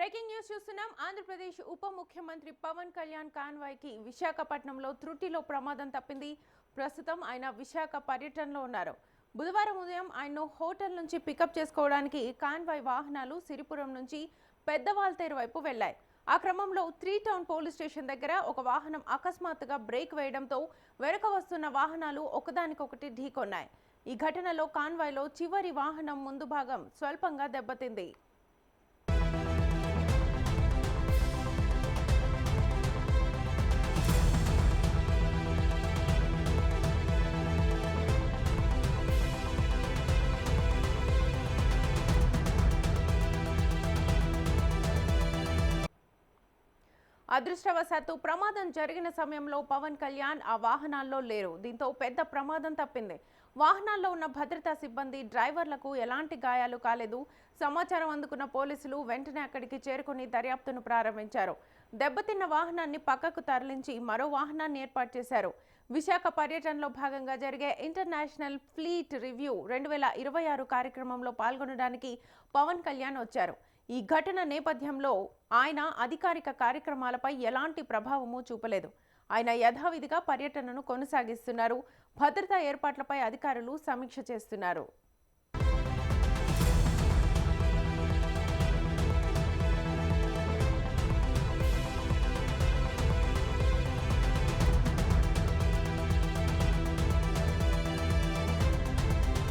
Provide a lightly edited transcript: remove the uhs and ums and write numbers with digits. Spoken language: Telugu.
బ్రేకింగ్ న్యూస్ చూస్తున్నాం. ఆంధ్రప్రదేశ్ ఉప ముఖ్యమంత్రి పవన్ కళ్యాణ్ కాన్వాయ్కి విశాఖపట్నంలో త్రుటిలో ప్రమాదం తప్పింది. ప్రస్తుతం ఆయన విశాఖ పర్యటనలో ఉన్నారు. బుధవారం ఉదయం ఆయన్ను హోటల్ నుంచి పికప్ చేసుకోవడానికి కాన్వాయ్ వాహనాలు సిరిపురం నుంచి పెద్దవాల్తేరు వైపు వెళ్లాయి. ఆ క్రమంలో 3 టౌన్ పోలీస్ స్టేషన్ దగ్గర ఒక వాహనం అకస్మాత్తుగా బ్రేక్ వేయడంతో వెనుక వస్తున్న వాహనాలు ఒకదానికొకటి ఢీకొన్నాయి. ఈ ఘటనలో కాన్వాయ్లో చివరి వాహనం ముందు భాగం స్వల్పంగా దెబ్బతింది. అదృష్టవశాత్తు ప్రమాదం జరిగిన సమయంలో పవన్ కళ్యాణ్ ఆ వాహనాల్లో లేరు. దీంతో పెద్ద ప్రమాదం తప్పింది. వాహనాల్లో ఉన్న భద్రతా సిబ్బంది, డ్రైవర్లకు ఎలాంటి గాయాలు కాలేదు. సమాచారం అందుకున్న పోలీసులు వెంటనే అక్కడికి చేరుకుని దర్యాప్తును ప్రారంభించారు. దెబ్బతిన్న వాహనాన్ని పక్కకు తరలించి మరో వాహనాన్ని ఏర్పాటు చేశారు. విశాఖ పర్యటనలో భాగంగా జరిగే ఇంటర్నేషనల్ ఫ్లీట్ రివ్యూ 2026 కార్యక్రమంలో పాల్గొనడానికి పవన్ కళ్యాణ్ వచ్చారు. ఈ ఘటన నేపథ్యంలో ఆయన అధికారిక కార్యక్రమాలపై ఎలాంటి ప్రభావము చూపలేదు. ఆయన యథావిధిగా పర్యటనను కొనసాగిస్తున్నారు. భద్రతా ఏర్పాట్లపై అధికారులు సమీక్ష చేస్తున్నారు.